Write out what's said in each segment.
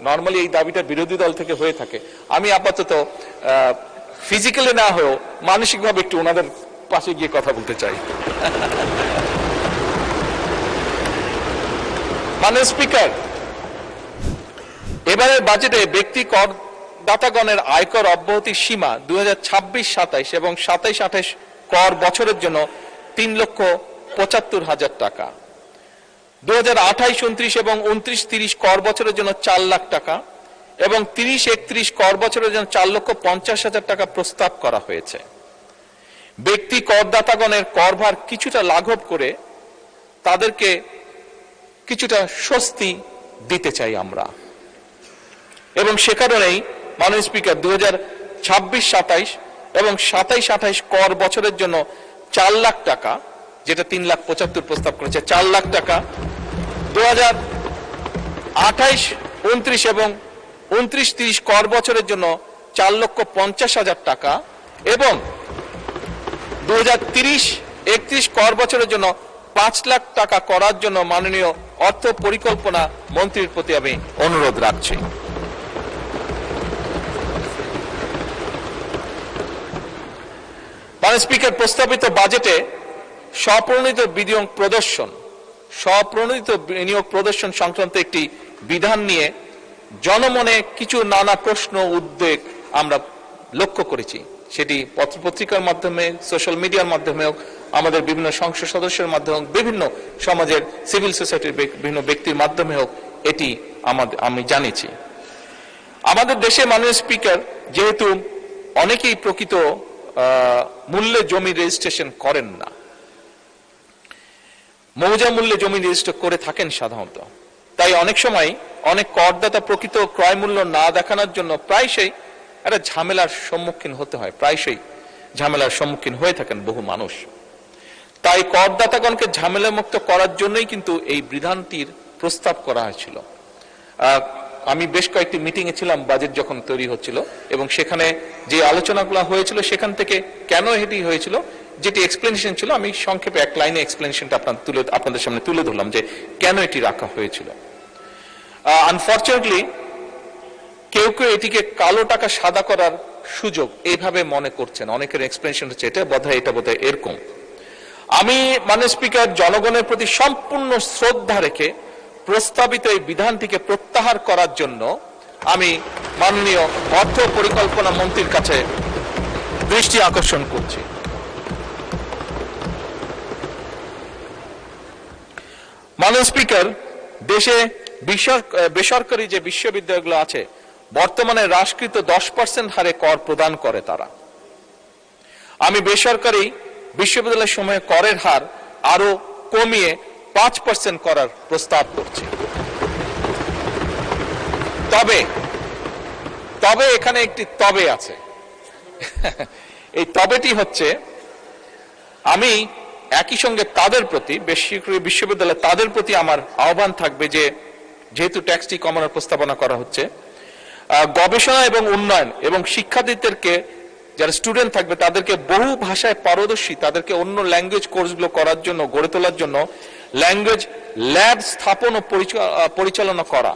Normally এই দাবিটা বিরোধী দল থেকে হয়ে থাকে। আমি আপাতত ফিজিক্যালি না হয়েও মানসিকভাবে একটু ওনাদের পাশে গিয়ে কথা বলতে চাই। মাননীয় স্পিকার, এবারের বাজেটে ব্যক্তি করদাতাগণের আয়কর অব্যাহতির সীমা 2026-27 এবং 27-28 কর বছরের জন্য 3,75,000 টাকা, 2028-29 এবং 29-30 কর বছরের জন্য 4 লাখ টাকা এবং 30-31 কর বছরের জন্য 4,50,000 টাকা প্রস্তাব করা হয়েছে। ব্যক্তি করদাতাগণের করভার কিছুটা লাঘব করে তাদেরকে কিছুটা স্বস্তি দিতে চাই আমরা, এবং সে কারণেই মাননীয় স্পিকার 2026-27 এবং 27-28 কর বছরের জন্য 4 লাখ টাকা, যেটা 3,75,000 প্রস্তাব করেছে, 4 লাখ টাকা, 2028-29 এবং 29-30 কর বছরের জন্য 4,50,000 টাকা এবং 2030-31 কর বছরের জন্য 5 লাখ টাকা করার জন্য মাননীয় অর্থ পরিকল্পনা মন্ত্রীর প্রতি আমি অনুরোধ রাখছি। মাননীয় স্পিকার, প্রস্তাবিত বাজেটে স্বপ্রণোদিত বিনিয়োগ প্রদর্শন সংক্রান্ত একটি বিধান নিয়ে জনমনে কিছু নানা প্রশ্ন উদ্বেগ আমরা লক্ষ্য করেছি। সেটি পত্রপত্রিকার মাধ্যমে, সোশ্যাল মিডিয়ার মাধ্যমে হোক, আমাদের বিভিন্ন সংসদ সদস্যের মাধ্যমে হোক, বিভিন্ন সমাজের সিভিল সোসাইটির বিভিন্ন ব্যক্তির মাধ্যমে হোক, এটি আমি জানিয়েছি। আমাদের দেশে মাননীয় স্পিকার, যেহেতু অনেকেই প্রকৃত মূল্যে জমি রেজিস্ট্রেশন করেন না, মৌজা মূল্যে জমি রেজিস্টার করে থাকেন সাধারণত, তাই অনেক সময় অনেক করদাতা প্রকৃত ক্রয় মূল্য না দেখানোর জন্য প্রায়শই একটা ঝামেলার সম্মুখীন হতে হয়, প্রায়শই ঝামেলার সম্মুখীন হয়ে থাকেন বহু মানুষ। তাই করদাতাগণকে ঝামেলা মুক্ত করার জন্যই কিন্তু এই বিধানটির প্রস্তাব করা হয়েছিল। আমি বেশ কয়েকটি মিটিং এ ছিলাম বাজেট যখন তৈরি হচ্ছিল, এবং সেখানে যে আলোচনাগুলো হয়েছিল সেখান থেকে কেন এটি হয়েছিল, যেটি এক্সপ্লেনেশন ছিল, আমি সংক্ষেপে এক লাইনে এক্সপ্লেনেশনটা আপনাদের সামনে তুলে ধরলাম যে কেন এটি রাখা হয়েছিল। আনফরচুনেটলি কেউ কেউ এটিকে কালো টাকা সাদা করার সুযোগ এইভাবে মনে করছেন, অনেকের এক্সপ্লেনেশন হচ্ছে এটা বোধহয় এরকম। আমি মাননীয় স্পিকার, জনগণের প্রতি সম্পূর্ণ শ্রদ্ধা রেখে প্রস্তাবিত এই বিধানটিকে প্রত্যাহার করার জন্য আমি মাননীয় অর্থ পরিকল্পনা মন্ত্রীর কাছে দৃষ্টি আকর্ষণ করছি। মাননীয় স্পিকার, দেশে বেসরকারি যে বিশ্ববিদ্যালয়গুলো আছে বর্তমানে হ্রাসকৃত 10% হারে কর প্রদান করে তারা। আমি বেসরকারি বিশ্ববিদ্যালয়ের সময় করের হার আরো কমিয়ে 5% করার প্রস্তাব করছি। তবে এখানে একটি তবে আছে। এই তবেটি হচ্ছে, আমি একই সঙ্গে তাদের প্রতি, বেসরকারি বিশ্ববিদ্যালয় তাদের প্রতি আমার আহ্বান থাকবে যে যেহেতু ট্যাক্সটি কমানোর প্রস্তাবনা করা হচ্ছে, গবেষণা এবং উন্নয়ন এবং শিক্ষার্থীদেরকে, যারা স্টুডেন্ট থাকবে তাদেরকে বহু ভাষায় পারদর্শী, তাদেরকে অন্য ল্যাঙ্গুয়েজ কোর্সগুলো করার জন্য, গড়ে তোলার জন্য ল্যাঙ্গুয়েজ ল্যাব স্থাপন ও পরিচালনা করা,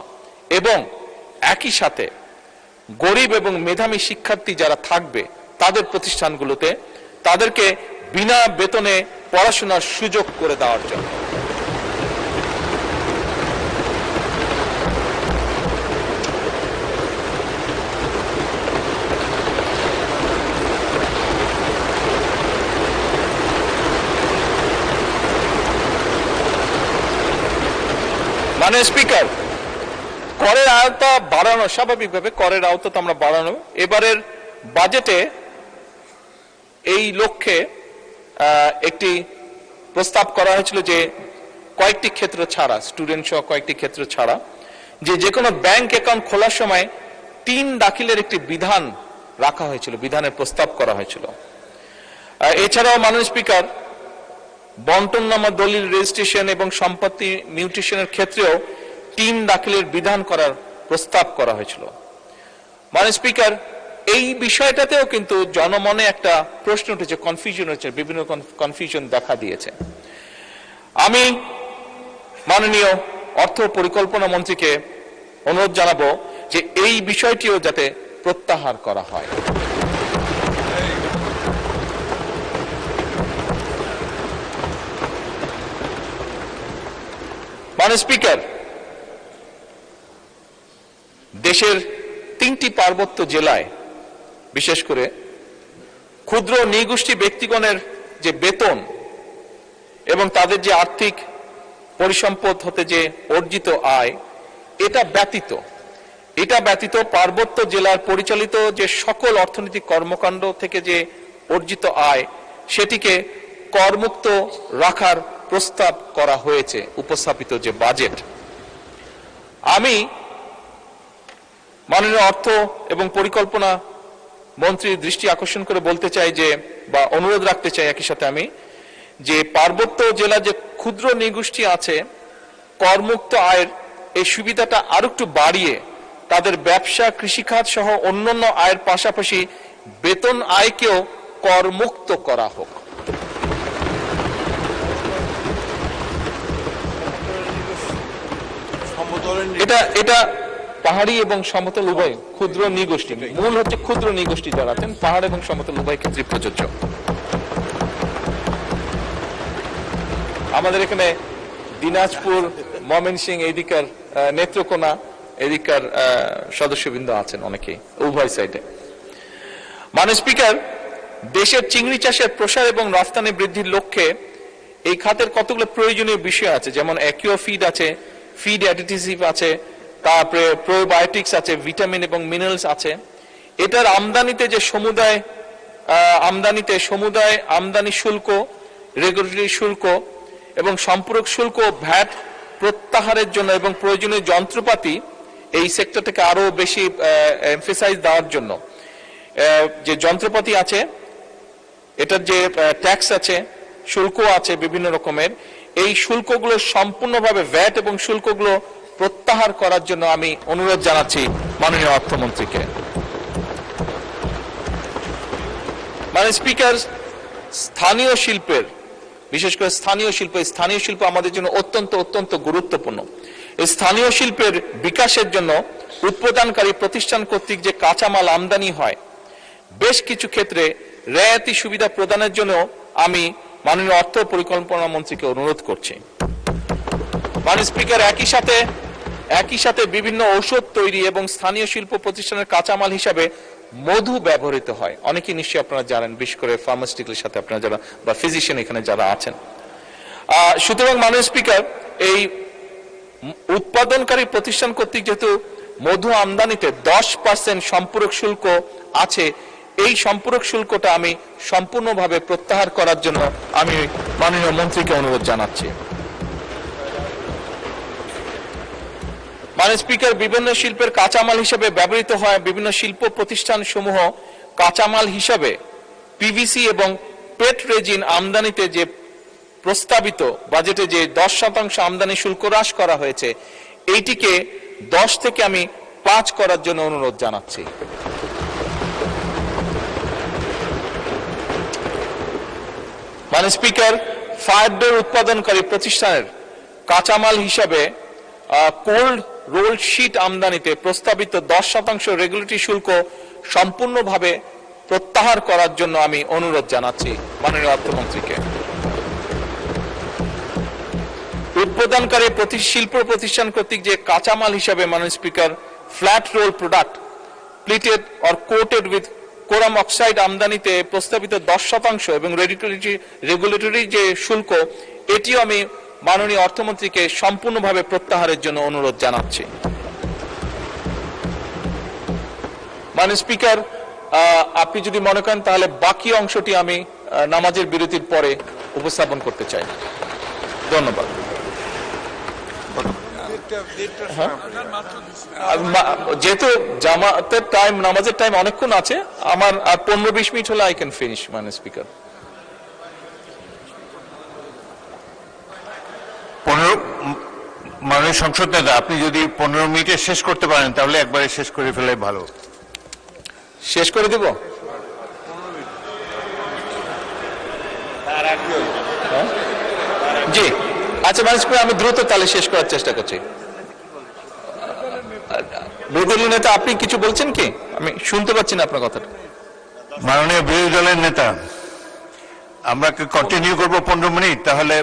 এবং একই সাথে গরিব এবং মেধাবী শিক্ষার্থী যারা থাকবে তাদের প্রতিষ্ঠানগুলোতে তাদেরকে বিনা বেতনে পড়াশোনার সুযোগ করে দেওয়ার জন্য। মাননীয় স্পিকার, করের আওতা বাড়ানো, স্বাভাবিকভাবে করের আওতা তো আমরা বাড়ানো, এবারের বাজেটে এই লক্ষ্যে একটি প্রস্তাব করা হয়েছিল যে কয়েকটি ক্ষেত্র ছাড়া, স্টুডেন্ট সহ কয়েকটি ক্ষেত্র ছাড়া, যে কোনো ব্যাংক অ্যাকাউন্ট খোলার সময় 3 দাখিলের একটি বিধান রাখা হয়েছিল, বিধানের প্রস্তাব করা হয়েছিল। এছাড়াও মাননীয় স্পিকার, বন্টননামা, দলিল রেজিস্ট্রেশন এবং সম্পত্তি মিউটেশনের ক্ষেত্রেও 3 দাখিলের বিধান করার প্রস্তাব করা হয়েছিল। মাননীয় স্পিকার, এই বিষয়টাতেও কিন্তু জনমনে একটা প্রশ্ন উঠেছে, কনফিউশন হচ্ছে, বিভিন্ন কনফিউশন দেখা দিয়েছে। আমি মাননীয় অর্থ পরিকল্পনা মন্ত্রীকে অনুরোধ জানাবো যে এই বিষয়টিও যাতে প্রত্যাহার করা হয়। মাননীয় স্পিকার, দেশের 3টি পার্বত্য জেলায় বিশেষ করে ক্ষুদ্র নৃগোষ্ঠী ব্যক্তিগণের যে বেতন এবং তাদের যে আর্থিক পরিসম্পদ হতে যে অর্জিত আয়, এটা ব্যতীত পার্বত্য জেলার পরিচালিত যে সকল অর্থনৈতিক কর্মকাণ্ড থেকে যে অর্জিত আয়, সেটিকে করমুক্ত রাখার প্রস্তাব করা হয়েছে উপস্থাপিত যে বাজেট। আমি মাননীয় অর্থ এবং পরিকল্পনা মন্ত্রীর দৃষ্টি আকর্ষণ করে বলতে চাই যে, বা অনুরোধ রাখতে চাই একই সাথে আমি, যে পার্বত্য জেলা যে ক্ষুদ্র নৃগোষ্ঠী আছে, করমুক্ত আয়ের এই সুবিধাটা আরো একটু বাড়িয়ে তাদের ব্যবসা, কৃষিখাত সহ অন্যান্য আয়ের পাশাপাশি বেতন আয়কেও করমুক্ত করা হোক। এটা পাহাড়ি এবং সমতল উভয় ক্ষুদ্র নৃগোষ্ঠী, মূল হচ্ছে ক্ষুদ্র নৃগোষ্ঠী যারা আছেন, পাহাড় এবং সমতল উভয় ক্ষেত্রে প্রযোজ্য। আমাদের এখানে দিনাজপুর, ময়মনসিংহ, এদিকার নেত্রকোনা, এদিকার সদস্যবৃন্দ আছেন অনেকেই, উভয় সাইডে। মাননীয় স্পিকার, দেশের চিংড়ি চাষের প্রসার এবং রফতানি বৃদ্ধির লক্ষ্যে এই খাতের কতগুলো প্রয়োজনীয় বিষয় আছে, যেমন অ্যাকুয়া ফিড আছে, ফিড অ্যাডিটিভ আছে, তারপরে প্রোবায়োটিক্স আছে, ভিটামিন এবং মিনারেলস আছে। এটার আমদানিতে যে সমুদায় আমদানি শুল্ক, রেগুলেটরি শুল্ক এবং সম্পূরক শুল্ক, ভ্যাট প্রত্যাহারের জন্য এবং প্রয়োজনীয় যন্ত্রপাতি এই সেক্টরটাকে আরো বেশি এমফেসাইজ দেওয়ার জন্য যে যন্ত্রপাতি আছে, এটার যে ট্যাক্স আছে, শুল্ক আছে বিভিন্ন রকমের, এই শুল্কগুলো সম্পূর্ণভাবে ভ্যাট এবং শুল্কগুলো প্রত্যাহার করার জন্য আমি অনুরোধ জানাচ্ছি মাননীয় অর্থমন্ত্রীকে। মাননীয় স্পিকার, স্থানীয় শিল্পের, বিশেষ করে স্থানীয় শিল্প আমাদের জন্য অত্যন্ত গুরুত্বপূর্ণ। এই স্থানীয় শিল্পের বিকাশের জন্য উৎপাদনকারী প্রতিষ্ঠান কর্তৃক যে কাঁচামাল আমদানি হয়, বেশ কিছু ক্ষেত্রে রেয়াতি সুবিধা প্রদানের জন্য আমি মাননীয় অর্থ পরিকল্পনা মন্ত্রীকে অনুরোধ করছি। মাননীয় স্পিকার, একই সাথে বিভিন্ন ঔষধ তৈরি এবং স্থানীয় শিল্প প্রতিষ্ঠানের কাঁচামাল হিসাবে মধু ব্যবহৃত হয়, অনেকেই নিশ্চয়ই আপনারা জানেন, বিশেষ করে ফার্মাসিউটিক্যালের সাথে আপনারা যারা বা ফিজিশিয়ান এখানে যারা আছেন। সুতরাং মাননীয় স্পিকার, এই উৎপাদনকারী প্রতিষ্ঠান কর্তৃক যেহেতু মধু আমদানিতে 10% সম্পূরক শুল্ক আছে, এই সম্পূরক শুল্কটা আমি সম্পূর্ণভাবে প্রত্যাহার করার জন্য আমি মাননীয় মন্ত্রীকে অনুরোধ জানাচ্ছি। মাননীয় স্পিকার, বিভিন্ন শিল্পের কাঁচামাল হিসেবে ব্যবহৃত হয় বিভিন্ন শিল্প প্রতিষ্ঠান সমূহ কাঁচামাল হিসাবে পিভিসি এবং পেট রেজিন আমদানিতে যে প্রস্তাবিত বাজেটে যে 10% আমদানি শুল্ক হ্রাস করা হয়েছে, এইটিকে 10 থেকে আমি 5 করার জন্য অনুরোধ জানাচ্ছি। মাননীয় স্পিকার, ফায়ার ডোর উৎপাদনকারী প্রতিষ্ঠানের কাঁচামাল হিসাবে কোল্ড রোল শীট আমদানিতে প্রস্তাবিত 10% রেগুলেটরি শুল্ক সম্পূর্ণভাবে প্রত্যাহার করার জন্য আমি অনুরোধ জানাচ্ছি মাননীয় অর্থমন্ত্রীকে। উৎপাদনকারী শিল্প প্রতিষ্ঠান কর্তৃক যে কাঁচামাল হিসাবে মাননীয় speaker flat roll product plated or coated with chrome oxide আমদানিতে প্রস্তাবিত 10% এবং রেগুলেটরি যে শুল্ক, এটিও আমি মাননীয় অর্থমন্ত্রীকে সম্পূর্ণভাবে প্রত্যাহারের জন্য অনুরোধ জানাচ্ছি। মাননীয় স্পিকার, আপনি যদি মনে করেন তাহলে বাকি অংশটি আমি নামাজের বিরতির পরে উপস্থাপন করতে চাই। ধন্যবাদ। যেহেতু জামাতের টাইম, নামাজের টাইম অনেকক্ষণ আছে, আমার আর 15-20 মিনিট হলে আই ক্যান ফিনিশ। মাননীয় স্পিকার, 15 মাননীয় সংসদ নেতা, আপনি যদি 15 মিনিটে শেষ করতে পারেন তাহলে একবারে শেষ করে ফেলে ভালো। শেষ করে দেব? জি, আচ্ছা মাননীয় স্পিকার, আমি দ্রুত তাহলে শেষ করার চেষ্টা করছি। বিরোধী নেতা আপনি কিছু বলছেন কি? আমি শুনতে পাচ্ছি না আপনার কথাটা। মাননীয় বিরোধী দলের নেতা, আমরা কি কন্টিনিউ করবো 15 মিনিট? তাহলে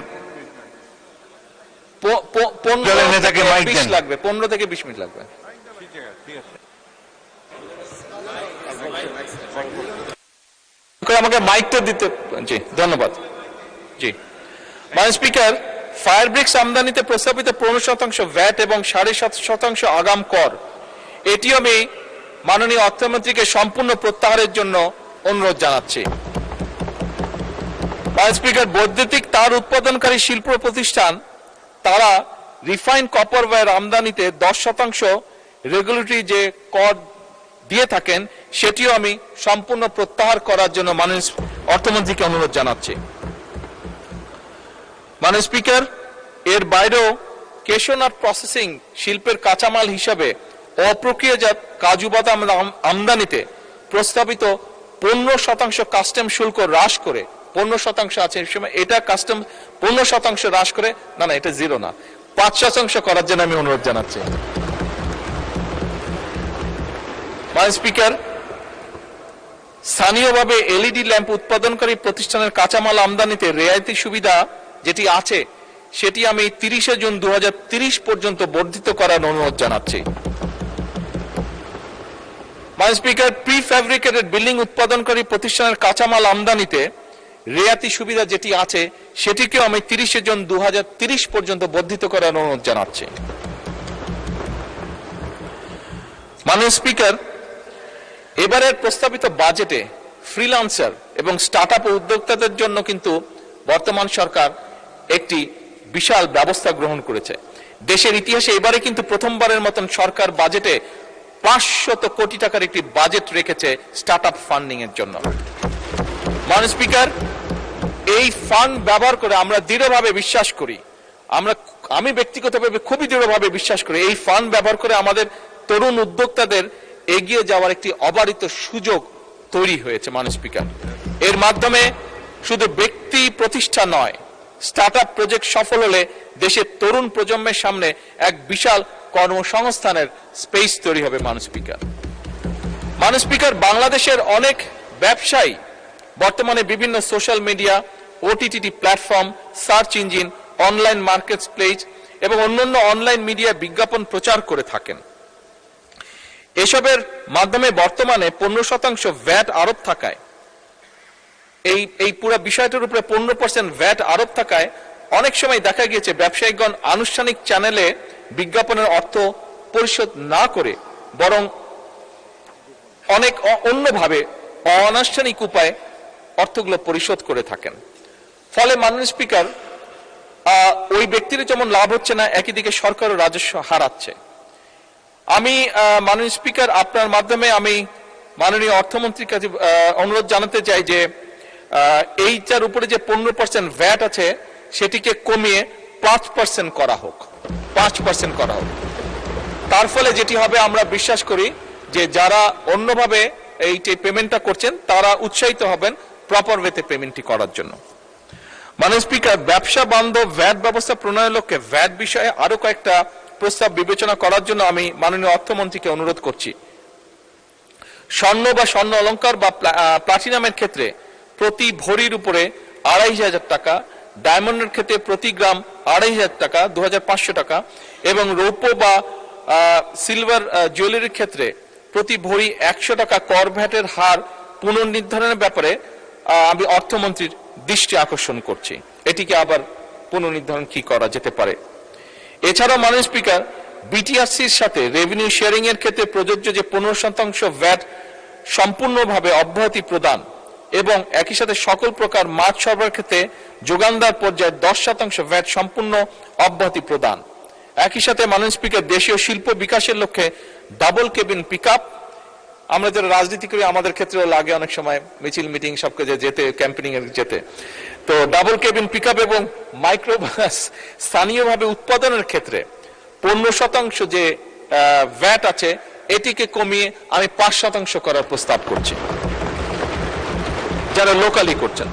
দলের নেতাকে মাইক দেন। লাগবে 15 থেকে 20 মিনিট লাগবে। আমাকে মাইকটা দিতে। জি ধন্যবাদ। জি মাননীয় স্পিকার, ফায়ার ব্রিক্স আমদানিতে প্রস্তাবিত 15% ভ্যাট এবং 7.5% আগাম কর, এটিও আমি মাননীয় অর্থমন্ত্রীকে সম্পূর্ণ প্রত্যাহারের জন্য অনুরোধ জানাচ্ছি। মাননীয় স্পিকার, বৈদ্যুতিক তার উৎপাদনকারী শিল্প প্রতিষ্ঠান তারা রিফাইন্ড কপার ওয়্যার আমদানিতে 10% রেগুলেটরি যে কর দিয়ে থাকেন সেটিও আমি সম্পূর্ণ প্রত্যাহার করার জন্য মাননীয় অর্থমন্ত্রীকে অনুরোধ জানাচ্ছি। মাননীয় স্পিকার, এর বাইরেও কেশনাট প্রসেসিং শিল্পের কাঁচামাল হিসাবে অপ্রক্রিয়াজাত কাজু বাদাম আমদানিতে প্রস্তাবিত 15% কাস্টম শুল্ক হ্রাস করে 15% আছে এই সময়, এটা কাস্টম 15% হ্রাস করে, না এটা 0 না 5% করার জন্য আমি অনুরোধ জানাচ্ছি। মাননীয় স্পিকার, স্থানীয়ভাবে এলইডি ল্যাম্প উৎপাদনকারী প্রতিষ্ঠানের কাঁচামাল আমদানিতে রেয়াইতি সুবিধা যেটি আছে সেটি আমি 30 জুন 2030 পর্যন্ত বর্ধিত করার অনুরোধ জানাচ্ছি। মাননীয় স্পিকার, প্রি ফ্যাব্রিকেটেড বিল্ডিং উৎপাদনকারী প্রতিষ্ঠানের কাঁচামাল আমদানিতে রেয়াতি সুবিধা যেটি আছে সেটিকেও আমি 30 জুন 2030 পর্যন্ত বর্ধিত করার অনুরোধ জানাচ্ছি। মাননীয় স্পিকার, এবারের প্রস্তাবিত বাজেটে ফ্রিল্যান্সার এবং স্টার্টআপ উদ্যোক্তাদের জন্য কিন্তু বর্তমান সরকার একটি বিশাল ব্যবস্থা গ্রহণ করেছে। দেশের ইতিহাসে এবারে কিন্তু প্রথমবারের মতন সরকার বাজেটে 500 কোটি টাকার একটি বাজেট রেখেছে স্টার্টআপ ফান্ডিং এর জন্য। মাননীয় স্পিকার, এই ফান্ড ব্যবহার করে আমরা দৃঢ়ভাবে বিশ্বাস করি, আমি ব্যক্তিগতভাবে খুবই দৃঢ়ভাবে বিশ্বাস করি এই ফান্ড ব্যবহার করে আমাদের তরুণ উদ্যোক্তাদের এগিয়ে যাওয়ার একটি অবারিত সুযোগ তৈরি হয়েছে। মাননীয় স্পিকার, এর মাধ্যমে শুধু ব্যক্তি প্রতিষ্ঠা নয়, স্টার্টআপ প্রজেক্ট সফল হলে দেশের তরুণ প্রজন্মের সামনে এক বিশাল কর্মসংস্থানের স্পেস তৈরি হবে। মাননীয় স্পিকার, বাংলাদেশের অনেক ব্যবসায়ী বর্তমানে বিভিন্ন social media, OTT platform, search engine, online market place এবং অন্যান্য অনলাইন মিডিয়া বিজ্ঞাপন প্রচার করে থাকেন। এসবের মাধ্যমে বর্তমানে 15% ভ্যাট আরোপ থাকায় এই পুরো বিষয়টার উপরে 15% ভ্যাট আরোপ থাকায় অনেক সময় দেখা গিয়েছে ব্যবসায়ীগণ আনুষ্ঠানিক চ্যানেলে বিজ্ঞাপনের অর্থ পরিশোধ না করে বরং অনেক অন্যভাবে অনানুষ্ঠানিক উপায়ে অর্থগুলো পরিশোধ করে থাকেন। ফলে মাননীয় স্পিকার, ওই ব্যক্তির যেমন লাভ হচ্ছে না, একই দিকে সরকারও রাজস্ব হারাচ্ছে। আমি মাননীয় স্পিকার, আপনার মাধ্যমে আমি মাননীয় অর্থমন্ত্রীর কাছে অনুরোধ জানাতে চাই যে এইটার উপরে যে 15% ভ্যাট আছে সেটিকে কমিয়ে 5% করা হোক, 5% করা হোক। তার ফলে যেটি হবে, আমরা বিশ্বাস করি যে যারা অন্যভাবে এই পেমেন্টটা করছেন তারা উৎসাহিত হবেন প্রপার ওয়েতে পেমেন্টটি করার জন্য। মাননীয় স্পিকার, ব্যবসা বান্ধব ভ্যাট ব্যবস্থা প্রণয়নের লক্ষ্যে ভ্যাট বিষয়ে আরো কয়েকটা প্রস্তাব বিবেচনা করার জন্য আমি মাননীয় অর্থমন্ত্রীকে অনুরোধ করছি। স্বর্ণ বা স্বর্ণ অলংকার বা প্লাটিনামের ক্ষেত্রে প্রতি ভরির উপরে 2500 টাকা, ডায়মন্ডের ক্ষেত্রে প্রতি গ্রাম 2500 টাকা, 2500 টাকা এবং রৌপ্য বা সিলভার জুয়েলারির ক্ষেত্রে প্রতি ভরি 100 টাকা কর ভ্যাটের হার পুনর্নির্ধারণের ব্যাপারে আমি অর্থমন্ত্রীর দৃষ্টি আকর্ষণ করছি। এটিকে আবার পুনর্নির্ধারণ কি করা যেতে পারে। এছাড়াও মাননীয় স্পিকার, বিটিআরসির সাথে রেভিনিউ শেয়ারিং এর ক্ষেত্রে প্রযোজ্য যে 15% ভ্যাট সম্পূর্ণভাবে অব্যাহতি প্রদান এবং একই সাথে সকল প্রকার মাছ সরবরাহের ক্ষেত্রে যোগানদার পর্যায়ে 10% ভ্যাট সম্পূর্ণ অব্যাহতি প্রদান। একই সাথে মাননীয় স্পিকার, দেশীয় শিল্প বিকাশের লক্ষ্যে ডাবল কেবিন পিকআপ, আমরা যারা রাজনীতি করি আমাদের ক্ষেত্রেও লাগে অনেক সময় মিছিল মিটিং সব কাজে যেতে, ক্যাম্পেনিং এর যেতে, তো ডাবল কেবিন পিকআপ এবং মাইক্রোবাস স্থানীয়ভাবে উৎপাদনের ক্ষেত্রে 15% যে ভ্যাট আছে এটিকে কমিয়ে আমি 5% করার প্রস্তাব করছি যারা লোকালি করছেন।